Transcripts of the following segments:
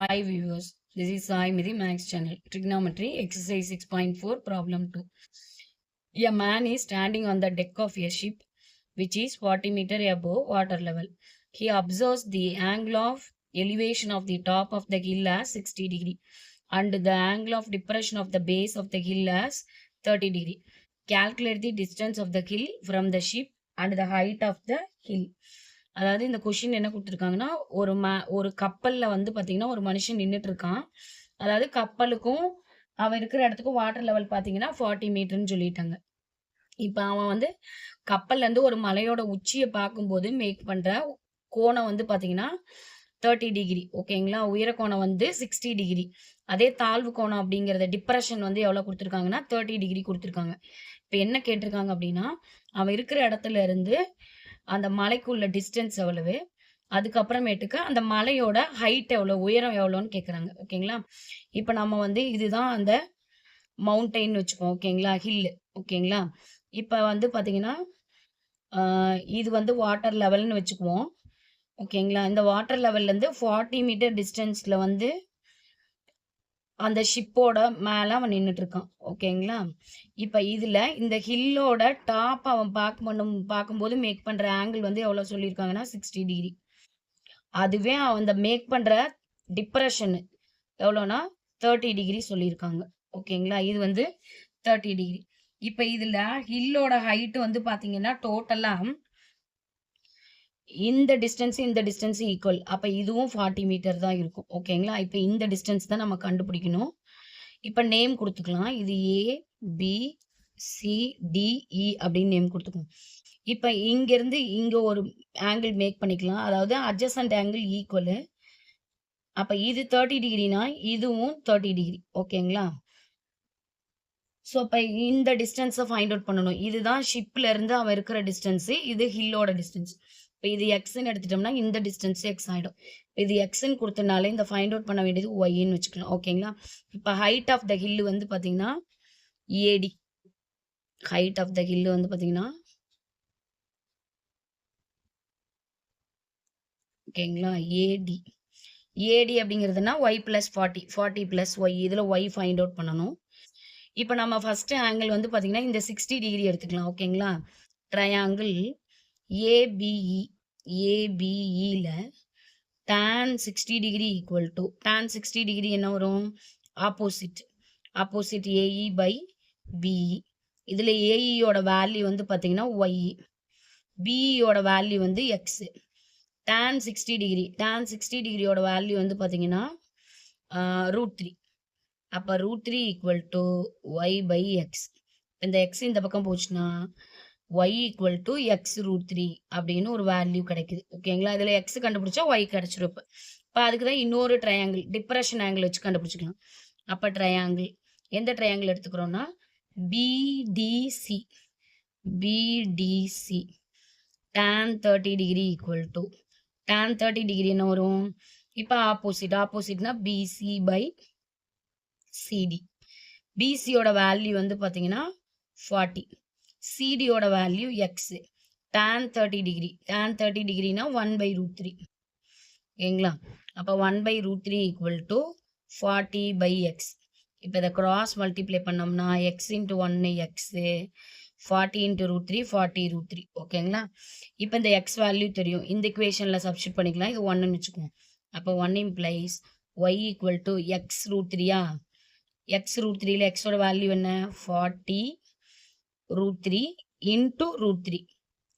Hi viewers, this is Sai Midi Max channel. Trigonometry exercise 6.4 problem 2. A man is standing on the deck of a ship which is 40 meter above water level. He observes the angle of elevation of the top of the hill as 60 degree and the angle of depression of the base of the hill as 30 degree. Calculate the distance of the hill from the ship and the height of the hill. அதாவது இந்த question என்ன கொடுத்துருக்காங்கன்னா ஒரு கப்பல்ல வந்து பாத்தீங்கன்னா ஒரு மனுஷன் நின்றுட்டு இருக்கான். அதாவது கப்பலுக்கும் அவன் இருக்கிற இடத்துக்கும் வாட்டர் லெவல் பாத்தீங்கன்னா 40 மீட்டர்னு சொல்லிட்டாங்க. இப்ப அவன் வந்து கப்பல்ல இருந்து ஒரு மலையோட உச்சியை பார்க்கும்போது மேக் பண்ற கோணம் வந்து பாத்தீங்கன்னா 30 டிகிரி. ஓகேங்களா? உயர கோணம் வந்து 60 டிகிரி. அதே தாழ்வு கோணம் அப்படிங்கறத டிப்ரெஷன் வந்து எவ்வளவு கொடுத்துருக்காங்கன்னா 30 டிகிரி கொடுத்துருக்காங்க. இப்ப என்ன கேட்டிருக்காங்க அப்படின்னா, அவன் இருக்கிற இடத்துல இருந்து அந்த மலைக்குள்ள டிஸ்டன்ஸ் எவ்வளவு, அதுக்கப்புறமேட்டுக்கு அந்த மலையோட ஹைட் எவ்வளவு, உயரம் எவ்வளோன்னு கேட்குறாங்க. ஓகேங்களா? இப்போ நம்ம வந்து இதுதான் அந்த மவுண்டைன் வச்சுக்கோம். ஓகேங்களா? ஹில். ஓகேங்களா? இப்போ வந்து பார்த்தீங்கன்னா இது வந்து வாட்டர் லெவல்னு வச்சுக்குவோம். ஓகேங்களா? இந்த வாட்டர் லெவல்லேருந்து 40 மீட்டர் டிஸ்டன்ஸில் வந்து அந்த ஷிப்போட மேலே அவன் நின்றுட்டு இருக்கான். ஓகேங்களா? இப்போ இதில் இந்த ஹில்லோட டாப் அவன் பார்க்கும்போது மேக் பண்ணுற ஆங்கிள் வந்து எவ்வளோ சொல்லியிருக்காங்கன்னா 60 டிகிரி. அதுவே அவன் அந்த மேக் பண்ணுற டிப்ரெஷன் எவ்வளோனா 30 டிகிரி சொல்லியிருக்காங்க. ஓகேங்களா? இது வந்து 30 டிகிரி. இப்போ இதில் ஹில்லோட ஹைட்டு வந்து பார்த்தீங்கன்னா டோட்டலாக இந்த டிஸ்டன்ஸ் ஈக்குவல். அப்போ இதுவும் 40 மீட்டர் தான் இருக்கும். ஓகேங்களா? இப்போ இந்த டிஸ்டன்ஸ் தான் நம்ம கண்டுபிடிக்கணும். இப்போ நேம் கொடுத்துக்கலாம். இது ABCDE அப்படின்னு நேம் கொடுத்துக்கணும். இப்போ இங்கேருந்து இங்கே ஒரு ஆங்கிள் மேக் பண்ணிக்கலாம். அதாவது அட்ஜசன்ட் ஆங்கிள் ஈக்குவலு. அப்போ இது 30 டிகிரினா இதுவும் 30 டிகிரி. ஓகேங்களா? ஸோ இப்போ இந்த டிஸ்டன்ஸை ஃபைண்ட் அவுட் பண்ணணும். இதுதான் ஷிப்ல இருந்து அவன் இருக்கிற டிஸ்டன்ஸு, இது ஹில்லோட டிஸ்டன்ஸ். இப்போ இது எக்ஸ்ன்னு எடுத்துட்டோம்னா இந்த டிஸ்டன்ஸ் எக்ஸ் ஆகிடும். இது எக்ஸ்ன்னு கொடுத்தனால இந்த ஃபைண்ட் அவுட் பண்ண வேண்டியது ஒய்ன்னு வச்சுக்கலாம். ஓகேங்களா? இப்போ ஹைட் ஆஃப் த ஹில் வந்து பார்த்தீங்கன்னா ஏடி. ஹைட் ஆஃப் த ஹில் வந்து பார்த்தீங்கன்னா ஓகேங்களா ஏடி. ஏடி அப்படிங்கிறதுனா ஒய் பிளஸ் 40 பிளஸ் ஒய். இதில் ஒய் ஃபைண்ட் அவுட் பண்ணணும். இப்போ நம்ம ஃபர்ஸ்ட் ஆங்கிள் வந்து பார்த்தீங்கன்னா இந்த 60 டிகிரி எடுத்துக்கலாம். ஓகேங்களா? Triangle ABE. ஏபிஇல tan 60 degree equal to tan 60 degree என்ன வரும்? Opposite AE by BE. இதில் ஏஇயோட வேல்யூ வந்து பார்த்தீங்கன்னா ஒய், பிஇயோட வேல்யூ வந்து எக்ஸ். tan 60 டிகிரியோட வேல்யூ வந்து பார்த்தீங்கன்னா √3. அப்போ √3 equal to Y by X. இந்த எக்ஸ் இந்த பக்கம் போச்சுன்னா ஒய் ஈக்குவல் டு எக்ஸ் √3 அப்படின்னு ஒரு வேல்யூ கிடைக்குது. ஓகேங்களா? இதில் எக்ஸ் கண்டுபிடிச்சா ஒய் கிடைச்சிரும். இப்போ அதுக்கு தான் இன்னொரு ட்ரையாங்கிள் டிப்ரெஷன் ஆங்கிள் வச்சு கண்டுபிடிச்சிக்கலாம். அப்போ ட்ரையாங்கிள் எந்த ட்ரையாங்கிள் எடுத்துக்கிறோம்னா BDC. BDC tan 30 degree equal to tan 30 degree என்ன வரும்? இப்போ ஆப்போசிட்னா பிசி பை சிடி. பிசியோட வேல்யூ வந்து பார்த்தீங்கன்னா 40, சிடியோட வேல்யூ எக்ஸ். tan 30 டிகிரினா 1/√3. ஓகேங்களா? அப்போ 1/√3 ஈக்குவல் டு 40 பை எக்ஸ். இப்போ இதை கிராஸ் மல்டிப்ளை பண்ணோம்னா எக்ஸ் இன்ட்டு 1 எக்ஸு, 40 இன்ட்டு √3 40√3. ஓகேங்களா? இப்போ இந்த எக்ஸ் வேல்யூ தெரியும். இந்த இக்குவேஷனில் சப்ஸ்டியூட் பண்ணிக்கலாம். இது 1ன்னு வச்சுக்குவோம். அப்போ 1 implies Y equal to X √3யா? எக்ஸ் √3ல எக்ஸோட வேல்யூ என்ன? 40√3 இன்ட்டு √3.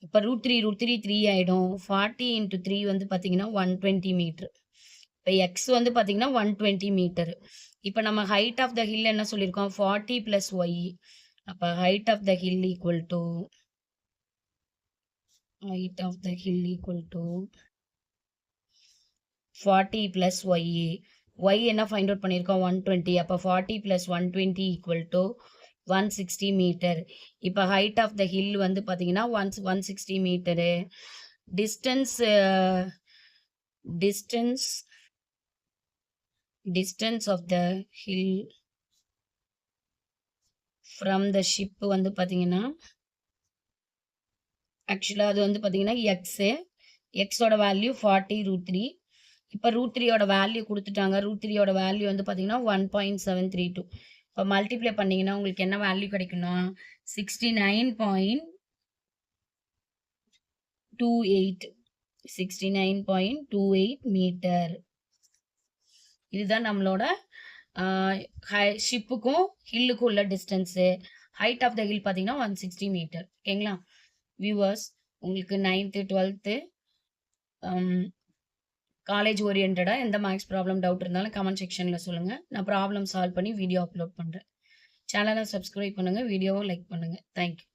இப்போ √3 3 ஆகிடும். 40 இன்ட்டு 3 வந்து பார்த்தீங்கன்னா 120 மீட்டர். இப்போ எக்ஸ் வந்து பார்த்தீங்கன்னா 120 மீட்டர். இப்போ நம்ம ஹைட் ஆஃப் த ஹில் என்ன சொல்லியிருக்கோம்? 40 ப்ளஸ் ஒய். அப்போ height of the hill equal to 40 plus Y. Y என்ன ஃபைண்ட் அவுட் பண்ணியிருக்கோம்? 120. அப்போ 40 ப்ளஸ் 120 ஈக்குவல் டு 160 மீட்டர். இப்போ ஹைட் ஆஃப் த ஹில் வந்து பார்த்தீங்கன்னா 160 metre. Distance of the hill from the ship வந்து பார்த்தீங்கன்னா ஆக்சுவலாக அது வந்து பார்த்தீங்கன்னா எக்ஸோட வேல்யூ 40√3. இப்போ √3யோட வேல்யூ குடுத்துட்டாங்க. √3யோட வேல்யூ வந்து பார்த்தீங்கன்னா 1.732. இப்போ மல்டிப்ளை பண்ணீங்கன்னா உங்களுக்கு என்ன வேல்யூ கிடைக்கும்னா 69.28 69.28 மீட்டர். இதுதான் நம்மளோட ஷிப்புக்கும் ஹில்லுக்கும் உள்ள distance. Height of the hill பார்த்தீங்கன்னா 160 மீட்டர். ஓகேங்களா? வியூவர்ஸ், உங்களுக்கு 9th 12th காலேஜ் ஓரியன்டா எந்த மேக்ஸ் ப்ராப்ளம் டவுட் இருந்தாலும் கமெண்ட் செக்ஷன்ல சொல்லுங்க. நான் ப்ராப்ளம் சால்வ் பண்ணி வீடியோ அப்லோட் பண்றேன். சேனலை சப்ஸ்கிரைப் பண்ணுங்க, வீடியோவை லைக் பண்ணுங்க. தேங்க்யூ.